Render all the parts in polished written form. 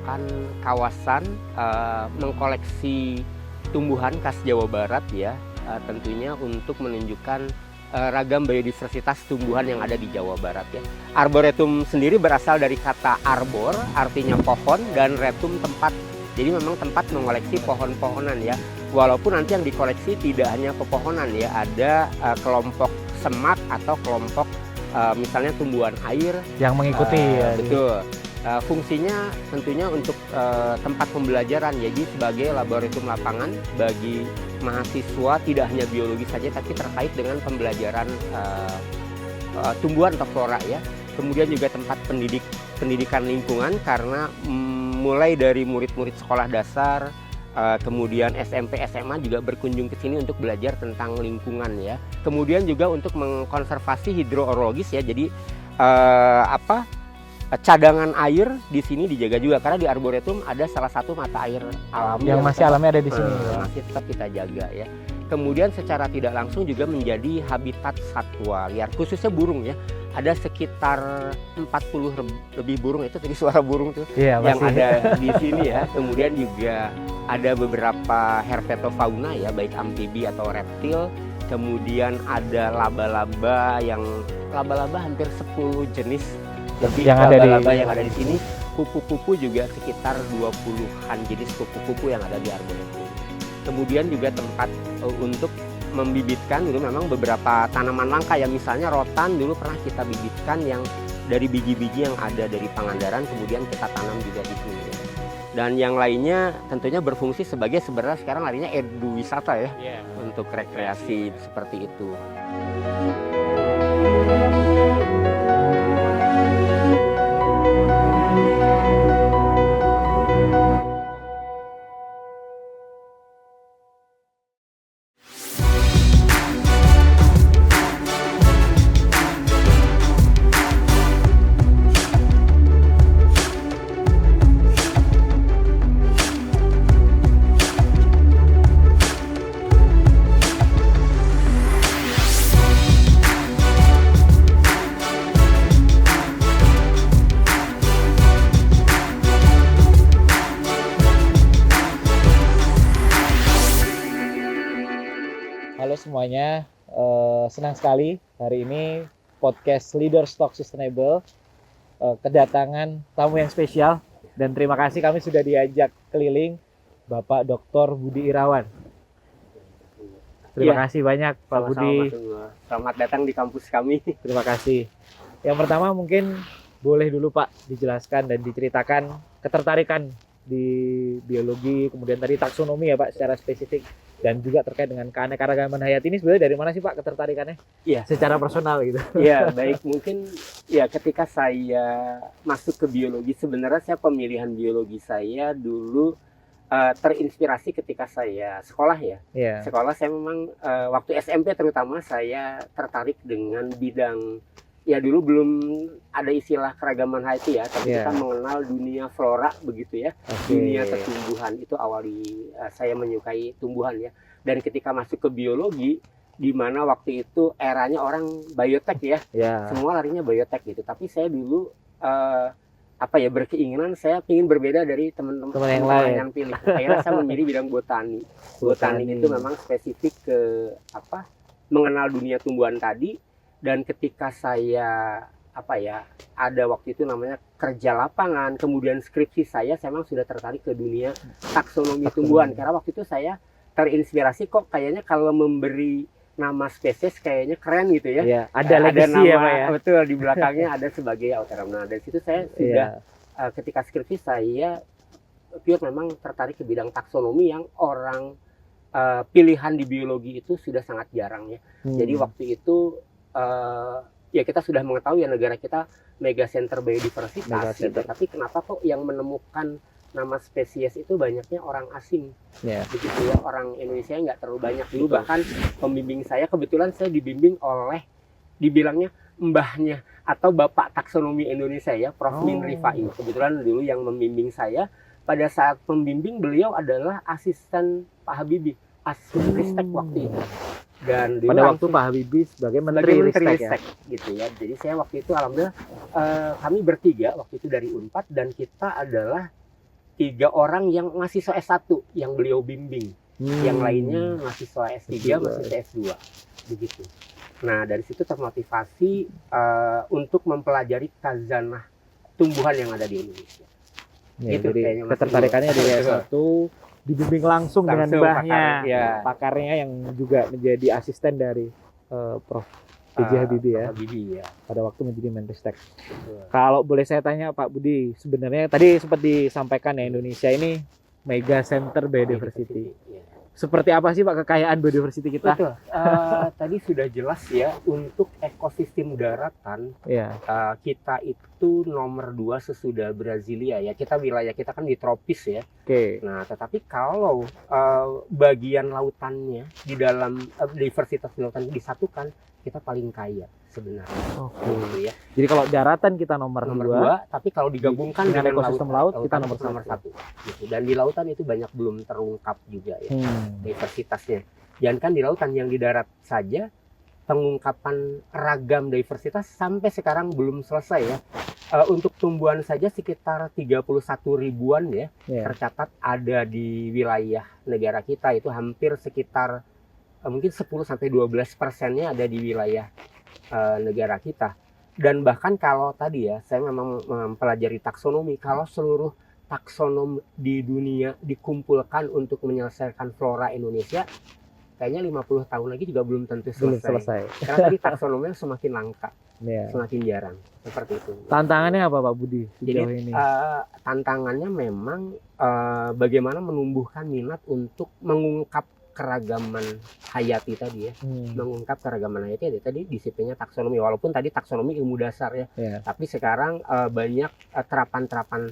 merupakan kawasan mengkoleksi tumbuhan khas Jawa Barat ya, tentunya untuk menunjukkan ragam biodiversitas tumbuhan yang ada di Jawa Barat ya. Arboretum sendiri berasal dari kata arbor, artinya pohon, dan retum tempat. Jadi memang tempat mengoleksi pohon-pohonan ya. Walaupun nanti yang dikoleksi tidak hanya pepohonan ya, ada kelompok semak atau kelompok misalnya tumbuhan air yang mengikuti ya. Betul. Fungsinya tentunya untuk tempat pembelajaran, jadi sebagai laboratorium lapangan bagi mahasiswa tidak hanya biologi saja tapi terkait dengan pembelajaran tumbuhan atau flora ya. Kemudian juga tempat pendidikan lingkungan karena mulai dari murid-murid sekolah dasar, kemudian SMP, SMA juga berkunjung ke sini untuk belajar tentang lingkungan ya. Kemudian juga untuk mengkonservasi hidroorologis ya. Jadi cadangan air di sini dijaga juga karena di arboretum ada salah satu mata air alami yang masih alami ada di sini ya. Masih tetap kita jaga ya. Kemudian secara tidak langsung juga menjadi habitat satwa liar khususnya burung ya. Ada sekitar 40 lebih burung, itu tadi suara burung tuh yang ada di sini ya. Kemudian juga ada beberapa herpetofauna ya, baik amfibi atau reptil. Kemudian ada laba-laba hampir 10 jenis lebih yang ada di sini. Kupu-kupu juga sekitar 20-an jenis kupu-kupu yang ada di arboretum. Kemudian juga tempat untuk membibitkan dulu memang beberapa tanaman langka yang misalnya rotan dulu pernah kita bibitkan yang dari biji-biji yang ada dari Pangandaran, kemudian kita tanam juga di sini. Dan yang lainnya tentunya berfungsi sebagai sebenarnya sekarang larinya edu wisata ya, untuk rekreasi seperti itu. Halo semuanya, senang sekali hari ini podcast Leaders Talk Sustainable kedatangan tamu yang spesial dan terima kasih kami sudah diajak keliling Bapak Dr. Budi Irawan. Terima kasih banyak Pak Budi. Selamat datang di kampus kami. Terima kasih. Yang pertama mungkin boleh dulu Pak dijelaskan dan diceritakan ketertarikan di biologi, kemudian tadi taksonomi ya Pak secara spesifik. Dan juga terkait dengan keanekaragaman hayati ini sebenarnya dari mana sih Pak ketertarikannya? Iya. Secara personal gitu. Iya, baik. Mungkin ya ketika saya masuk ke biologi, sebenarnya saya pemilihan biologi saya dulu terinspirasi ketika saya sekolah ya. Yeah. Sekolah saya memang waktu SMP terutama saya tertarik dengan bidang, ya dulu belum ada istilah keragaman hayati ya, tapi kita mengenal dunia flora begitu ya. Dunia tumbuhan itu awali saya menyukai tumbuhan ya. Dan ketika masuk ke biologi, di mana waktu itu eranya orang biotek ya, semua larinya biotek gitu. Tapi saya dulu berkeinginan saya ingin berbeda dari teman-teman yang pilih. Akhirnya saya memilih bidang botani. Botani itu memang spesifik ke mengenal dunia tumbuhan tadi. Dan ketika saya ada waktu itu namanya kerja lapangan, kemudian skripsi saya memang sudah tertarik ke dunia taksonomi tumbuhan karena waktu itu saya terinspirasi kok kayaknya kalau memberi nama spesies kayaknya keren gitu ya. Iya, ada nama ya. Betul, di belakangnya ada sebagai author. Nah, dari situ saya sudah ketika skripsi saya pure memang tertarik ke bidang taksonomi yang orang pilihan di biologi itu sudah sangat jarang ya. Jadi waktu itu ya kita sudah mengetahui ya negara kita mega center biodiversitas gitu. Tapi kenapa kok yang menemukan nama spesies itu banyaknya orang asing, begitu ya, orang Indonesia nggak terlalu banyak dulu. Bahkan pembimbing saya kebetulan saya dibimbing oleh dibilangnya mbahnya atau bapak taksonomi Indonesia ya, Prof. Min Rifai. Kebetulan dulu yang membimbing saya pada saat pembimbing beliau adalah asisten Pak Habibie, asisten Ristek waktu itu. Dan pada waktu Pak Habibie sebagai Menteri Ristek gitu ya. Jadi saya waktu itu alhamdulillah kami bertiga waktu itu dari Unpad dan kita adalah 3 orang yang mahasiswa S1 yang beliau bimbing. Yang lainnya mahasiswa S3, mahasiswa S2. Begitu. Nah, dari situ termotivasi untuk mempelajari khazanah tumbuhan yang ada di Indonesia. Ya, gitu, jadi ketertarikannya dari S1 dibimbing langsung dengan mbahnya, pakarnya yang juga menjadi asisten dari Prof. B.J. Habibie ya. Habibie, ya. Pada waktu menjadi Menristek. Kalau boleh saya tanya Pak Budi, sebenarnya tadi sempat disampaikan ya, Indonesia ini mega center biodiversity. Ya. Seperti apa sih Pak kekayaan biodiversity kita? Betul. Tadi sudah jelas ya, untuk ekosistem daratan kita itu nomor 2 sesudah Brasilia ya. Wilayah kita kan di tropis ya. Nah, tetapi kalau bagian lautannya di dalam diversitas lautan disatukan, kita paling kaya sebenarnya. Gitu ya. Jadi kalau daratan kita nomor 2, tapi kalau digabungkan dengan ekosistem laut kita nomor 1. Gitu. Dan di lautan itu banyak belum terungkap juga ya diversitasnya. Jangan kan di lautan, yang di darat saja pengungkapan ragam diversitas sampai sekarang belum selesai ya. Untuk tumbuhan saja sekitar 31 ribuan ya tercatat ada di wilayah negara kita. Itu hampir sekitar mungkin 10-12% ada di wilayah negara kita. Dan bahkan kalau tadi ya, saya memang mempelajari taksonomi, kalau seluruh taksonom di dunia dikumpulkan untuk menyelesaikan flora Indonesia, kayaknya 50 tahun lagi juga belum tentu selesai. Karena tadi taksonominya semakin langka, semakin jarang. Seperti itu. Tantangannya apa Pak Budi? Jadi tantangannya memang bagaimana menumbuhkan minat untuk mengungkap keragaman hayati tadi ya, mengungkap keragaman hayati tadi disiplinnya taksonomi, walaupun tadi taksonomi ilmu dasar ya, tapi sekarang banyak terapan-terapan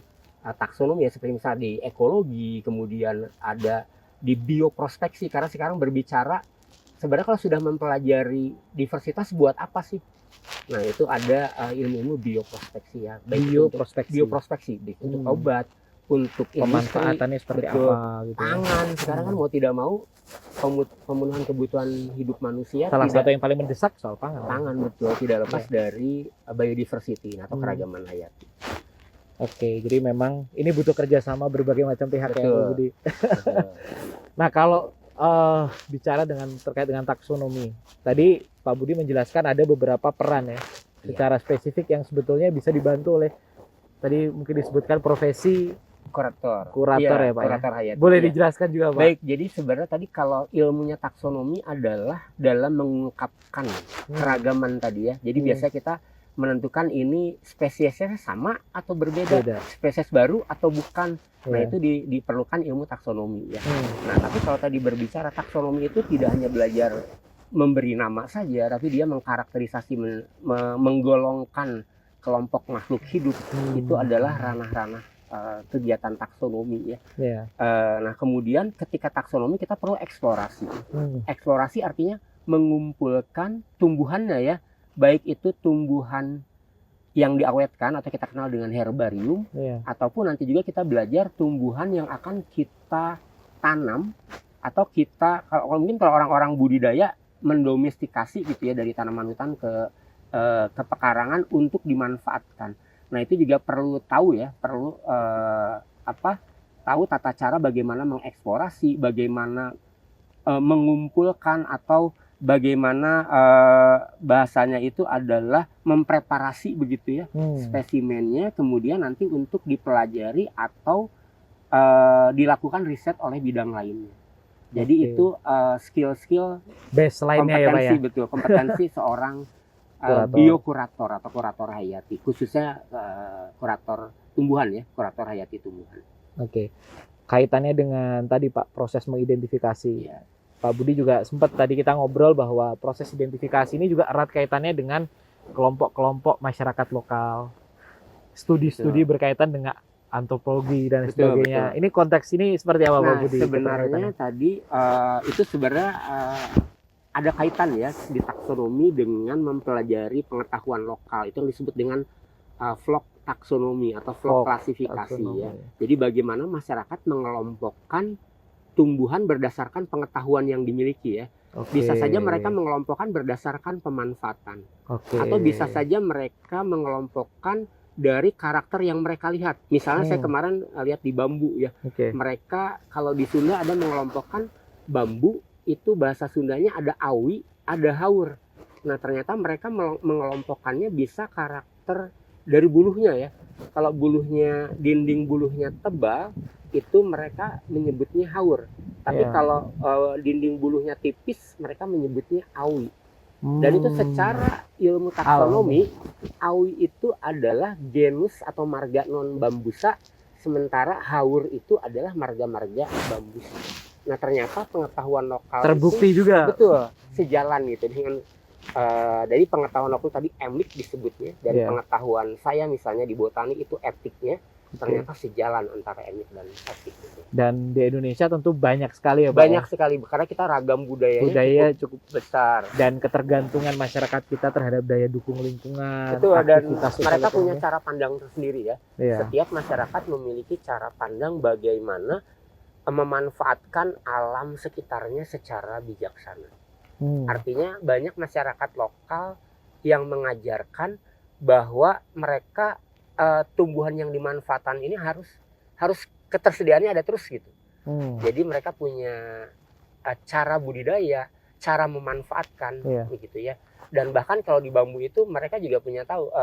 taksonomi ya, seperti misalnya di ekologi, kemudian ada di bioprospeksi, karena sekarang berbicara sebenarnya kalau sudah mempelajari diversitas buat apa sih? Nah, itu ada ilmu-ilmu bioprospeksi ya, bioprospeksi untuk obat, untuk pemanfaatannya seperti apa gitu. Pangan sekarang kan mau tidak mau pemenuhan kebutuhan hidup manusia, salah satu yang paling mendesak soal pangan. Betul, tidak lepas dari biodiversity atau keragaman hayati. Oke, jadi memang ini butuh kerjasama berbagai macam pihak ya Pak Budi. Nah, kalau bicara terkait dengan taksonomi, tadi Pak Budi menjelaskan ada beberapa peran ya secara spesifik yang sebetulnya bisa dibantu oleh, tadi mungkin disebutkan profesi kurator ya Pak. Kurator hayati. Boleh dijelaskan juga Pak? Baik, jadi sebenarnya tadi kalau ilmunya taksonomi adalah dalam mengungkapkan keragaman tadi ya. Jadi biasanya kita menentukan ini spesiesnya sama atau berbeda, spesies baru atau bukan. Nah, itu diperlukan ilmu taksonomi ya. Nah, tapi kalau tadi berbicara taksonomi itu tidak hanya belajar memberi nama saja, tapi dia mengkarakterisasi, menggolongkan kelompok makhluk hidup. Itu adalah ranah-ranah kegiatan taksonomi ya. Nah, kemudian ketika taksonomi kita perlu eksplorasi. Eksplorasi artinya mengumpulkan tumbuhannya ya, baik itu tumbuhan yang diawetkan atau kita kenal dengan herbarium, ataupun nanti juga kita belajar tumbuhan yang akan kita tanam atau kita kalau orang-orang budidaya mendomestikasi gitu ya, dari tanaman hutan ke pekarangan untuk dimanfaatkan. Nah, itu juga perlu tahu ya, tahu tata cara bagaimana mengeksplorasi, bagaimana mengumpulkan, atau bagaimana bahasanya itu adalah mempreparasi begitu ya spesimennya, kemudian nanti untuk dipelajari atau dilakukan riset oleh bidang lainnya. Jadi itu skill-skill baseline-nya ya Pak ya. Betul, kompetensi seorang biokurator atau kurator hayati, khususnya kurator tumbuhan ya, kurator hayati tumbuhan. Kaitannya dengan tadi Pak, proses mengidentifikasi. Pak Budi juga sempat tadi kita ngobrol bahwa proses identifikasi ini juga erat kaitannya dengan kelompok-kelompok masyarakat lokal, studi-studi berkaitan dengan antropologi dan sebagainya. Ini konteks ini seperti apa Pak Budi? Sebenarnya tadi itu sebenarnya ada kaitan ya di taksonomi dengan mempelajari pengetahuan lokal. Itu yang disebut dengan vlog taksonomi atau vlog klasifikasi ya. Jadi bagaimana masyarakat mengelompokkan tumbuhan berdasarkan pengetahuan yang dimiliki ya. Bisa saja mereka mengelompokkan berdasarkan pemanfaatan. Atau bisa saja mereka mengelompokkan dari karakter yang mereka lihat. Misalnya saya kemarin lihat di bambu ya. Mereka kalau di Sunda ada mengelompokkan bambu itu bahasa Sundanya ada awi, ada haur. Nah ternyata mereka mengelompokkannya bisa karakter dari buluhnya ya. Kalau buluhnya, dinding buluhnya tebal, itu mereka menyebutnya haur. Tapi kalau dinding buluhnya tipis, mereka menyebutnya awi. Dan itu secara ilmu taksonomi, awi itu adalah genus atau marga non bambusa, sementara haur itu adalah marga-marga bambusa. Nah ternyata pengetahuan lokal terbukti itu, juga. Betul, sejalan gitu dengan dari pengetahuan lokal tadi emik disebutnya, dan pengetahuan saya misalnya di botani itu etiknya. Ternyata sejalan antara emik dan etik gitu. Dan di Indonesia tentu banyak sekali ya Pak. Banyak sekali, karena kita ragam budayanya cukup besar. Dan ketergantungan masyarakat kita terhadap daya dukung lingkungan. Itu dan mereka punya cara pandang tersendiri ya. Setiap masyarakat memiliki cara pandang bagaimana memanfaatkan alam sekitarnya secara bijaksana. Artinya banyak masyarakat lokal yang mengajarkan bahwa mereka tumbuhan yang dimanfaatkan ini harus ketersediaannya ada terus gitu. Jadi mereka punya cara budidaya, cara memanfaatkan begitu ya. Dan bahkan kalau di bambu itu mereka juga punya tahu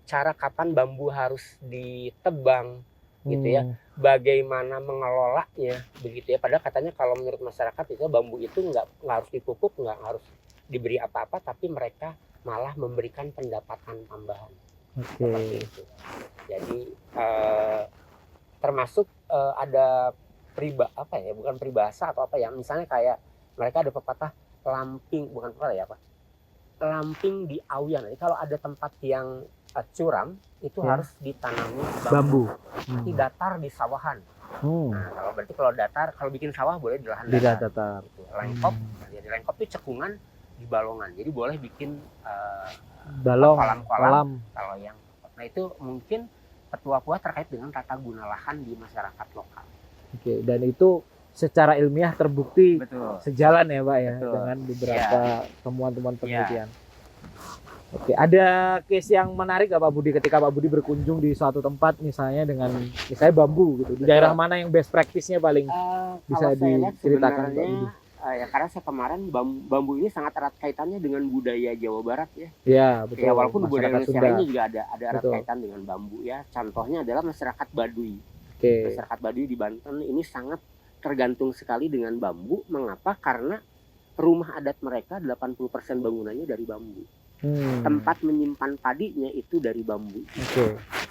cara kapan bambu harus ditebang gitu ya. Bagaimana mengelolanya begitu ya. Padahal katanya kalau menurut masyarakat itu bambu itu nggak harus dipupuk, nggak harus diberi apa-apa, tapi mereka malah memberikan pendapatan tambahan. Seperti itu. Jadi termasuk ada bukan peribahasa atau apa ya, misalnya kayak mereka ada pepatah lamping, bukan pepatah ya, lamping di awian. Jadi kalau ada tempat yang curam itu harus ditanami bambu. Di datar di sawahan. Nah kalau datar, kalau bikin sawah boleh di lahan datar. Lengkop, di lengkop itu cekungan di balongan. Jadi boleh bikin kolam kalau yang. Nah itu mungkin petua-petua terkait dengan tata guna lahan di masyarakat lokal. Dan itu secara ilmiah terbukti sejalan ya Pak ya, dengan beberapa temuan-temuan penelitian. Ada case yang menarik gak Pak Budi ketika Pak Budi berkunjung di suatu tempat misalnya dengan bambu gitu, di daerah mana yang best practice-nya paling bisa diceritakan Pak Budi? Ya karena saya kemarin bambu ini sangat erat kaitannya dengan budaya Jawa Barat ya. Iya betul. Ya walaupun budaya Indonesia ini juga ada erat kaitan dengan bambu ya. Contohnya adalah masyarakat Baduy. Masyarakat Baduy di Banten ini sangat tergantung sekali dengan bambu. Mengapa? Karena rumah adat mereka 80% bangunannya dari bambu. Tempat menyimpan padinya itu dari bambu.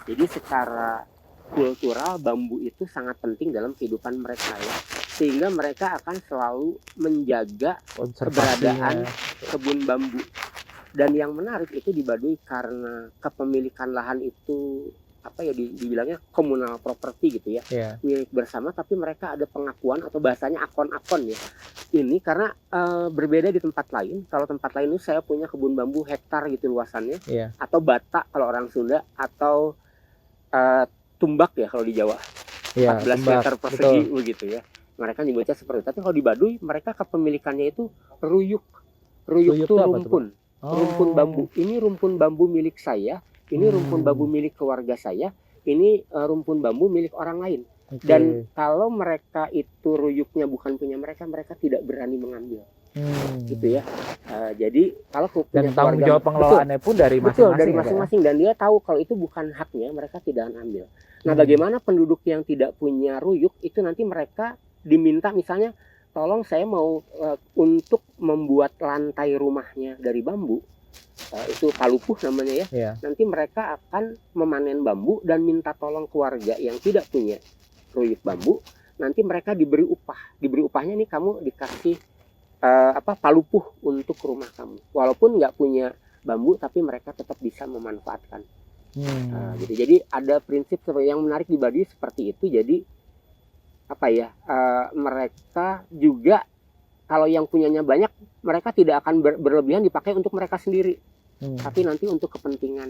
Jadi secara kultural bambu itu sangat penting dalam kehidupan mereka ya. Sehingga mereka akan selalu menjaga keberadaan kebun bambu. Dan yang menarik itu di Baduy karena kepemilikan lahan itu dibilangnya komunal property gitu ya, milik bersama, tapi mereka ada pengakuan atau bahasanya akon-akon ya. Ini karena berbeda di tempat lain. Kalau tempat lain itu saya punya kebun bambu hektar gitu luasannya, atau bata kalau orang Sunda, atau tumbak ya kalau di Jawa, 14 meter persegi begitu ya. Mereka nyebutnya seperti itu. Tapi kalau di Baduy mereka kepemilikannya itu ruyuk itu rumpun. Rumpun bambu. Ini rumpun bambu milik saya. Ini rumpun bambu milik keluarga saya. Ini rumpun bambu milik orang lain. Dan kalau mereka itu ruyuknya bukan punya mereka, mereka tidak berani mengambil. Gitu ya. Jadi kalau punya tanggung jawab pengelolaannya pun dari masing-masing. Dari masing-masing. Dan dia tahu kalau itu bukan haknya, mereka tidak akan ambil. Nah, bagaimana penduduk yang tidak punya ruyuk itu nanti mereka diminta misalnya, tolong saya mau untuk membuat lantai rumahnya dari bambu, itu palupuh namanya ya. Nanti mereka akan memanen bambu dan minta tolong keluarga yang tidak punya ruyuk bambu. Nanti mereka diberi upahnya nih, kamu dikasih palupuh untuk rumah kamu. Walaupun nggak punya bambu, tapi mereka tetap bisa memanfaatkan. Gitu. Jadi ada prinsip yang menarik di Baduy seperti itu. Jadi mereka juga kalau yang punyanya banyak, mereka tidak akan berlebihan dipakai untuk mereka sendiri, tapi nanti untuk kepentingan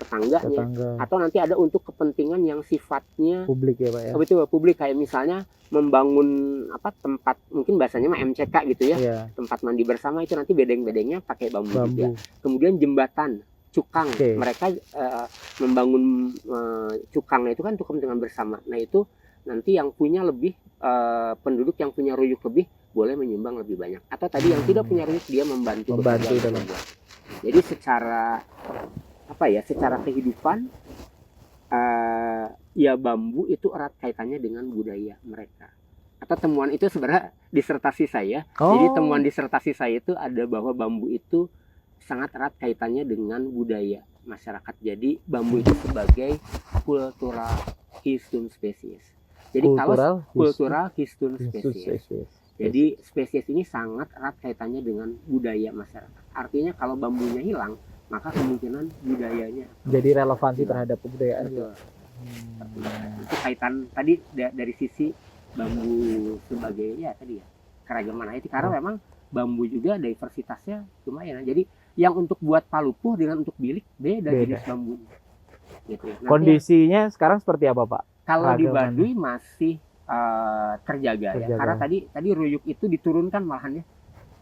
tetangganya, atau nanti ada untuk kepentingan yang sifatnya publik ya Pak ya. Betul, publik, kayak misalnya membangun tempat, mungkin bahasanya MCK gitu ya, tempat mandi bersama, itu nanti bedeng-bedengnya pakai bambu juga. Kemudian jembatan, cukang. Mereka membangun cukangnya itu kan untuk kepentingan bersama. Nah itu nanti yang punya lebih penduduk yang punya ruyuk lebih boleh menyumbang lebih banyak. Atau tadi yang tidak punya ruyuk dia membantu dalam. Jadi secara secara kehidupan ya bambu itu erat kaitannya dengan budaya mereka. Atau temuan itu sebenarnya disertasi saya. Jadi temuan disertasi saya itu ada bahwa bambu itu sangat erat kaitannya dengan budaya masyarakat. Jadi bambu itu sebagai cultural keystone species. Jadi kalau cultural keystone species. Jadi spesies ini sangat erat kaitannya dengan budaya masyarakat. Artinya kalau bambunya hilang, maka kemungkinan budayanya jadi relevansi terhadap kebudayaan. Itu kaitan tadi dari sisi bambu sebagai keragaman hayati, karena memang bambu juga diversitasnya lumayan. Jadi yang untuk buat palupuh dengan untuk bilik beda jenis bambu. Gitu. Kondisinya sekarang seperti apa, Pak? Kalau di Baduy masih terjaga ya, karena tadi ruyuk itu diturunkan malahan ya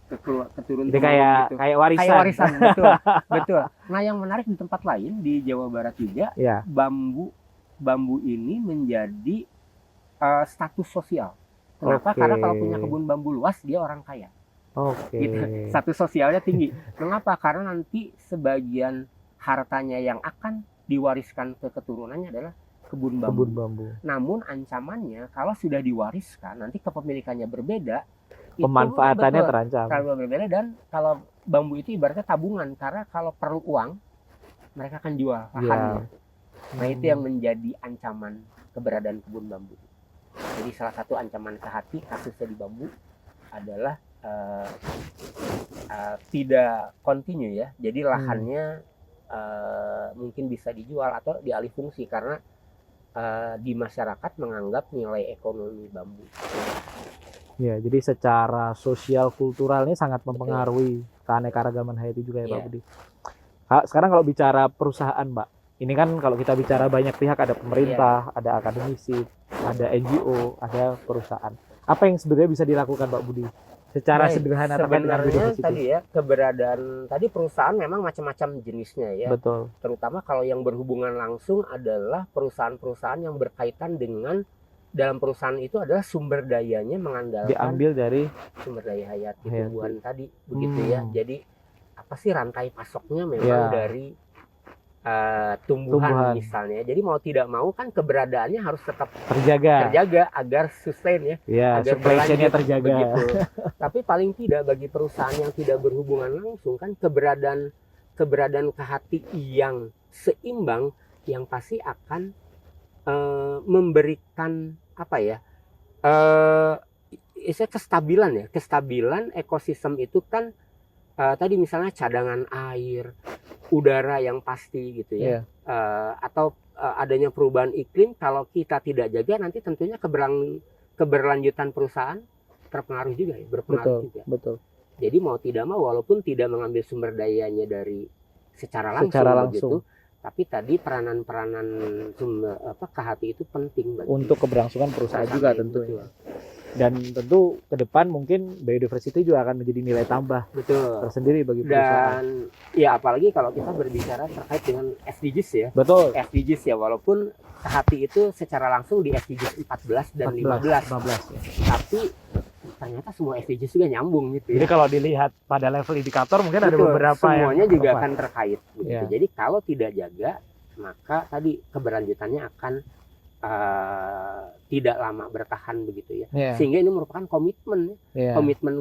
ke turun gitu. Kayak warisan. betul. Nah yang menarik di tempat lain di Jawa Barat juga, bambu ini menjadi status sosial. Kenapa? Karena kalau punya kebun bambu luas dia orang kaya. Gitu. Status sosialnya tinggi. Mengapa? Karena nanti sebagian hartanya yang akan diwariskan ke keturunannya adalah kebun bambu. Namun ancamannya kalau sudah diwariskan nanti kepemilikannya berbeda, pemanfaatannya terancam. Kalau berbeda, dan kalau bambu itu ibaratnya tabungan, karena kalau perlu uang mereka akan jual lahannya. Nah itu yang menjadi ancaman keberadaan kebun bambu. Jadi salah satu ancaman ke hati kasusnya di bambu adalah tidak kontinu ya. Jadi lahannya mungkin bisa dijual atau dialih fungsi karena di masyarakat menganggap nilai ekonomi bambu. Ya, jadi secara sosial kultural ini sangat mempengaruhi keanekaragaman hayati juga ya, Pak Budi. Sekarang kalau bicara perusahaan, Mbak, ini kan kalau kita bicara banyak pihak, ada pemerintah, ada akademisi, ada NGO, ada perusahaan. Apa yang sebenarnya bisa dilakukan, Pak Budi? Secara sederhana sebenarnya tadi ya, keberadaan tadi perusahaan memang macam-macam jenisnya ya. Betul. Terutama kalau yang berhubungan langsung adalah perusahaan-perusahaan yang berkaitan dengan, dalam perusahaan itu adalah sumber dayanya mengandalkan diambil dari sumber daya hayati tumbuhan tadi, begitu ya. Jadi apa sih rantai pasoknya memang dari tumbuhan misalnya. Jadi mau tidak mau kan keberadaannya harus tetap terjaga agar sustain ya, agar supply chain-nya terjaga. Begitu. Tapi paling tidak bagi perusahaan yang tidak berhubungan langsung kan keberadaan ke hati yang seimbang yang pasti akan memberikan kestabilan ekosistem itu kan. Tadi misalnya cadangan air, udara yang pasti gitu ya, atau adanya perubahan iklim, kalau kita tidak jaga nanti tentunya keberlanjutan perusahaan terpengaruh juga ya, berpengaruh juga. Betul. Jadi mau tidak mau, walaupun tidak mengambil sumber dayanya dari secara langsung. Begitu, tapi tadi peranan KHT itu penting untuk keberlangsungan perusahaan juga tentunya. Dan tentu ke depan mungkin biodiversity juga akan menjadi nilai tambah tersendiri bagi perusahaan. Dan ya apalagi kalau kita berbicara terkait dengan SDGs ya. Betul. SDGs ya, walaupun KHT itu secara langsung di SDGs 14 dan 15 ya. Tapi ternyata semua SDGs juga nyambung gitu ya. Jadi kalau dilihat pada level indikator mungkin ada beberapa semuanya juga akan terkait gitu. Jadi kalau tidak jaga, maka tadi keberlanjutannya akan tidak lama bertahan begitu ya. Sehingga ini merupakan komitmen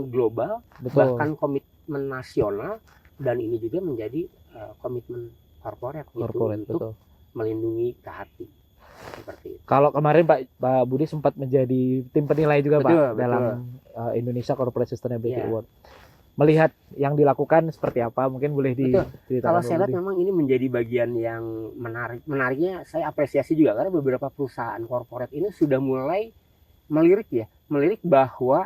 global, bahkan komitmen nasional, dan ini juga menjadi komitmen korporat untuk melindungi KHT seperti itu. Kalau kemarin Pak Budi sempat menjadi tim penilai juga Pak dalam Indonesia Corporate Sustainability Award. Melihat yang dilakukan seperti apa, mungkin boleh diceritakan. Kalau saya lihat memang ini menjadi bagian yang menariknya saya apresiasi juga, karena beberapa perusahaan korporat ini sudah mulai melirik bahwa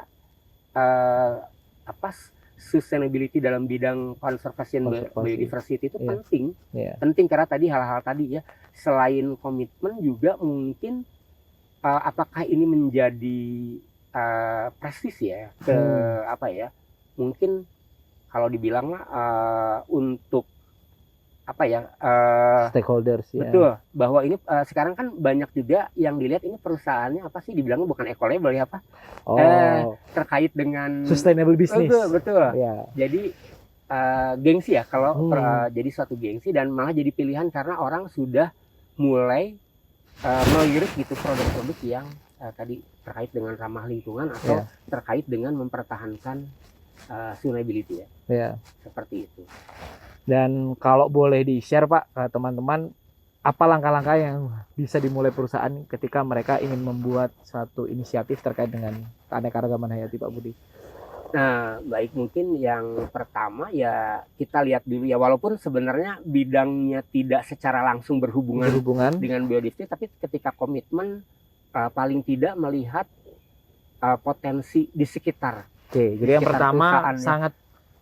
sustainability dalam bidang conservation biodiversity itu penting. Penting karena tadi hal-hal tadi ya, selain komitmen juga mungkin apakah ini menjadi prestis ya ke mungkin kalau dibilang untuk apa ya stakeholders ya. Betul, bahwa ini sekarang kan banyak juga yang dilihat ini perusahaannya apa sih, dibilangnya bukan eco-label ya apa? Terkait dengan sustainable business. Betul. Ya. Jadi gengsi ya kalau jadi suatu gengsi, dan malah jadi pilihan karena orang sudah mulai melirik gitu produk-produk yang tadi terkait dengan ramah lingkungan atau terkait dengan mempertahankan sustainability ya. Yeah. Seperti itu. Dan kalau boleh di-share Pak ke teman-teman, apa langkah-langkah yang bisa dimulai perusahaan ketika mereka ingin membuat satu inisiatif terkait dengan keanekaragaman hayati, Pak Budi? Nah, baik, mungkin yang pertama ya kita lihat dulu ya, walaupun sebenarnya bidangnya tidak secara langsung berhubungan dengan biodiversitas, tapi ketika komitmen paling tidak melihat potensi di sekitar. Oke, jadi yang pertama sangat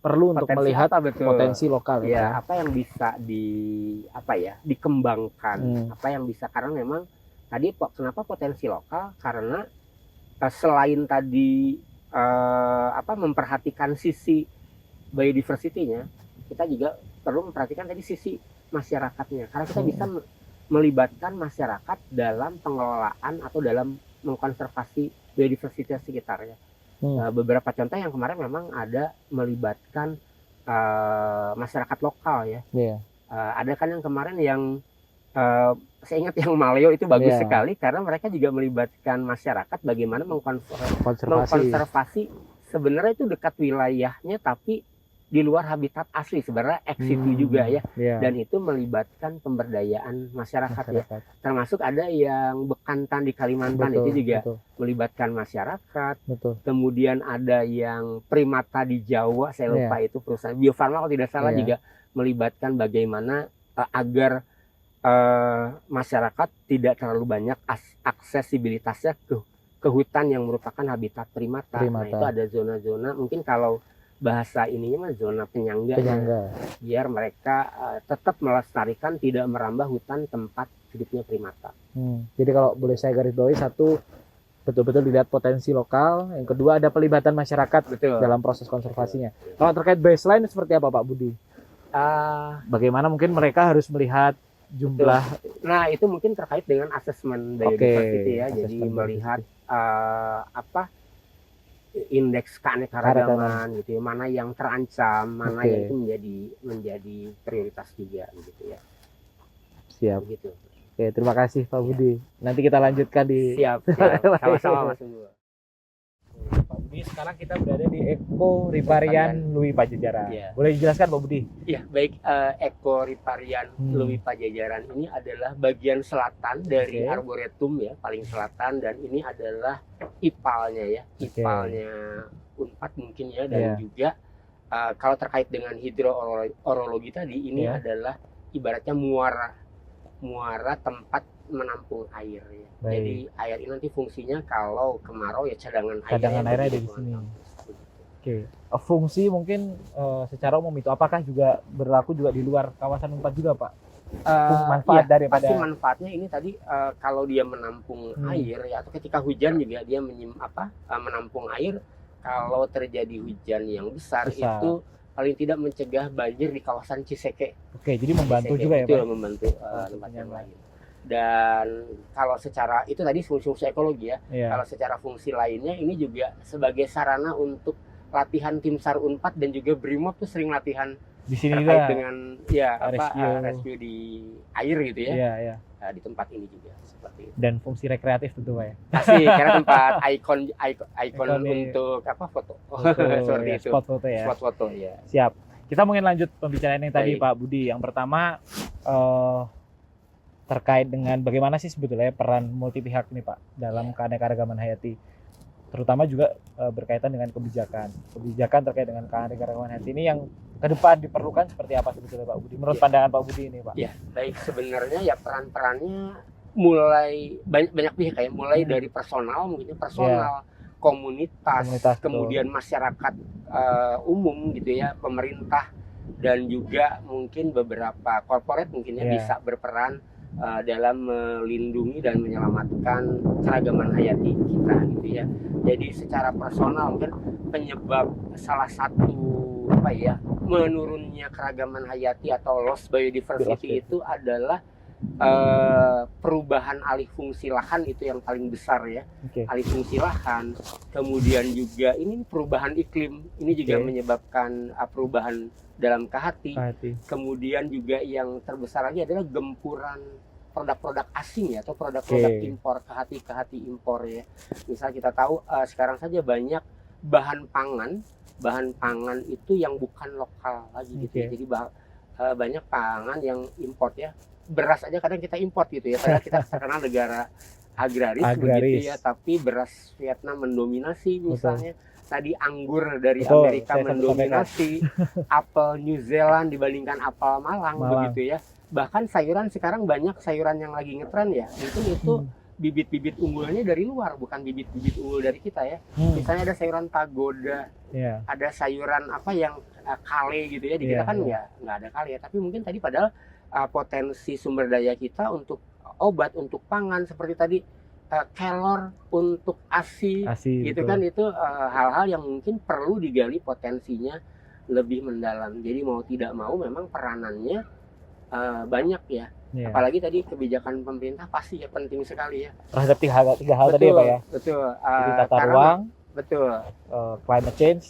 perlu untuk melihat potensi lokal ya, apa yang bisa dikembangkan, apa yang bisa, karena memang tadi kenapa potensi lokal, karena selain tadi memperhatikan sisi biodiversity-nya, kita juga perlu memperhatikan tadi sisi masyarakatnya, karena kita bisa melibatkan masyarakat dalam pengelolaan atau dalam mengkonservasi biodiversitas sekitarnya. Beberapa contoh yang kemarin memang ada melibatkan masyarakat lokal ya. Ada kan yang kemarin yang saya ingat yang Maleo itu bagus sekali, karena mereka juga melibatkan masyarakat bagaimana mengkonservasi sebenarnya itu dekat wilayahnya tapi di luar habitat asli, sebenarnya ex situ juga ya. Dan itu melibatkan pemberdayaan masyarakat ya. Termasuk ada yang bekantan di Kalimantan, itu juga melibatkan masyarakat. Kemudian ada yang primata di Jawa, saya lupa itu perusahaan Bio Farma kalau tidak salah, juga melibatkan bagaimana agar masyarakat tidak terlalu banyak aksesibilitasnya ke hutan yang merupakan habitat primata. Nah, itu ada zona-zona, mungkin kalau bahasa ininya mah zona penyangga. Biar mereka tetap melestarikan, tidak merambah hutan tempat hidupnya primata. Jadi kalau boleh saya garis bawahi, satu, betul-betul dilihat potensi lokal, yang kedua ada pelibatan masyarakat dalam proses konservasinya. Kalau terkait baseline seperti apa Pak Budi? Bagaimana mungkin mereka harus melihat jumlah? Nah, itu mungkin terkait dengan asesmen biodiversity ya. Jadi melihat indeks keanekaragaman gitu ya, mana yang terancam, mana yang itu menjadi prioritas juga gitu ya. Siap. Begitu. Oke, terima kasih Pak Budi. Nanti kita lanjutkan di sama-sama Mas Unggul. Pak Budi, sekarang kita berada di Eko Riparian Lui Pajajaran. Boleh dijelaskan Pak Budi? Iya, baik. Eko Riparian Lui Pajajaran ini adalah bagian selatan dari Arboretum ya, paling selatan, dan ini adalah IPAL-nya ya, IPAL-nya Unpad mungkin ya, dan juga kalau terkait dengan hidroorologi tadi, ini adalah ibaratnya muara tempat menampung air ya. Jadi air ini nanti fungsinya kalau kemarau ya cadangan airnya ada di sini. Fungsi mungkin secara umum itu apakah juga berlaku juga di luar kawasan Unpad juga Pak? Manfaat daripada pasti manfaatnya ini tadi kalau dia menampung air ya, atau ketika hujan juga dia menampung air. Kalau terjadi hujan yang besar itu paling tidak mencegah banjir di kawasan Ciseke. Jadi membantu juga ya Pak? Membantu tempat yang lain. Dan kalau secara itu tadi fungsi ekologi ya. Kalau secara fungsi lainnya ini juga sebagai sarana untuk latihan tim SAR Unpad dan juga Brimob tuh sering latihan di sini terkait dengan rescue di air gitu ya. Di tempat ini juga seperti itu. Dan fungsi rekreatif tentu Pak ya. Pasti karena tempat ikon untuk foto. Seperti itu. Spot foto ya. Spot foto ya. Siap. Kita mungkin lanjut pembicaraan yang tadi Pak Budi. Yang pertama terkait dengan bagaimana sih sebetulnya peran multi pihak nih Pak dalam keanekaragaman hayati, terutama juga berkaitan dengan kebijakan terkait dengan keanekaragaman hayati ini yang ke depan diperlukan seperti apa sebetulnya Pak Budi menurut pandangan Pak Budi ini Pak? Ya, baik, sebenarnya ya perannya mulai banyak pihak ya, mulai dari personal, komunitas kemudian masyarakat umum gitu ya, pemerintah, dan juga mungkin beberapa corporate mungkin bisa berperan dalam melindungi dan menyelamatkan keragaman hayati kita gitu ya. Jadi secara personal mungkin penyebab salah satu menurunnya keragaman hayati atau loss biodiversity itu adalah perubahan alih fungsi lahan, itu yang paling besar ya. Alih fungsi lahan, kemudian juga ini perubahan iklim, ini juga menyebabkan perubahan dalam KHT. Kemudian juga yang terbesar lagi adalah gempuran produk-produk asing ya, atau produk-produk impor, KHT impor ya. Misal kita tahu sekarang saja banyak bahan pangan itu yang bukan lokal lagi gitu ya. Jadi banyak pangan yang import ya. Beras aja kadang kita import gitu ya, padahal kita terkenal negara agraris begitu ya, tapi beras Vietnam mendominasi misalnya. Tadi anggur dari Amerika mendominasi, apel New Zealand dibandingkan apel Malang begitu ya. Bahkan sayuran sekarang banyak sayuran yang lagi ngetren ya, itu bibit-bibit unggulannya dari luar, bukan bibit-bibit unggul dari kita ya. Misalnya ada sayuran pagoda, ada sayuran yang kale gitu ya, di kita kan ya nggak ada kale ya, tapi mungkin tadi padahal potensi sumber daya kita untuk obat, untuk pangan seperti tadi, kelor untuk ASI gitu kan, itu hal-hal yang mungkin perlu digali potensinya lebih mendalam. Jadi mau tidak mau memang peranannya banyak ya. Apalagi tadi kebijakan pemerintah pasti ya penting sekali ya. Terhadap tiga hal tadi ya Pak ya. Betul. Tata ruang, climate change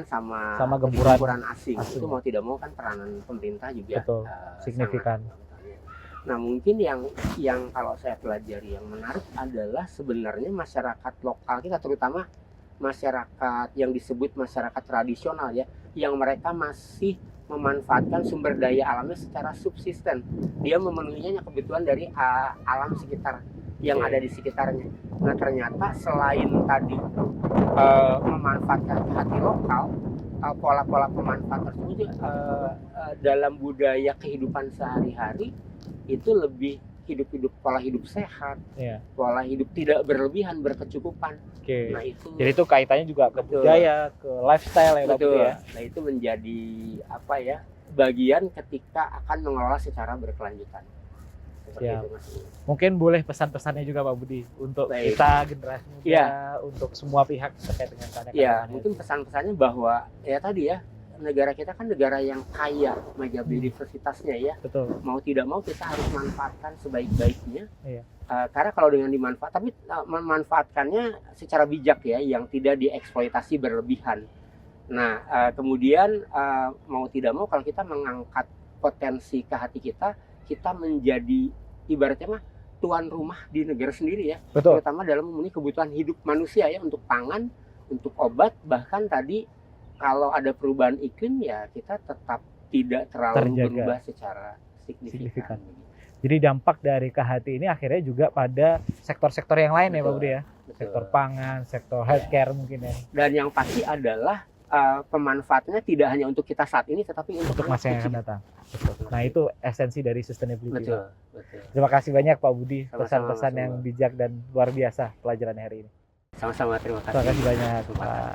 sama gempuran asing. Itu mau tidak mau kan peranan pemerintah juga signifikan. Nah mungkin yang kalau saya pelajari yang menarik adalah sebenarnya masyarakat lokal kita, terutama masyarakat yang disebut masyarakat tradisional ya, yang mereka masih memanfaatkan sumber daya alamnya secara subsisten. Dia memenuhinya kebutuhan dari alam sekitar yang ada di sekitarnya. Nah ternyata selain tadi memanfaatkan KHT lokal, pola-pola pemanfaatan tersebut dalam budaya kehidupan sehari-hari itu lebih pola hidup sehat, pola hidup tidak berlebihan, berkecukupan. Nah itu. Jadi itu kaitannya juga ke budaya, ke lifestyle ya Pak ya. Nah itu menjadi bagian ketika akan mengelola secara berkelanjutan. Itu, mungkin boleh pesan-pesannya juga Pak Budi untuk kita generasi muda, untuk semua pihak terkait dengan karya. Mungkin pesan-pesannya bahwa tadi ya, negara kita kan negara yang kaya mega biodiversitasnya ya. Mau tidak mau kita harus manfaatkan sebaik-baiknya. Karena kalau dengan tapi memanfaatkannya secara bijak ya, yang tidak dieksploitasi berlebihan. Nah, kemudian mau tidak mau kalau kita mengangkat potensi KHT kita menjadi ibaratnya tuan rumah di negara sendiri ya. Terutama dalam memenuhi kebutuhan hidup manusia ya, untuk pangan, untuk obat, bahkan tadi kalau ada perubahan iklim ya kita tetap tidak terlalu berubah secara signifikan. Jadi dampak dari KHT ini akhirnya juga pada sektor-sektor yang lain ya Pak Budi ya. Sektor pangan, sektor healthcare mungkin ya. Dan yang pasti adalah pemanfaatannya tidak hanya untuk kita saat ini, tetapi untuk masa yang akan datang. Nah itu esensi dari sustainability. Terima kasih banyak Pak Budi, pesan-pesan yang bijak dan luar biasa pelajaran hari ini. Sama-sama, terima kasih. Terima kasih banyak Pak.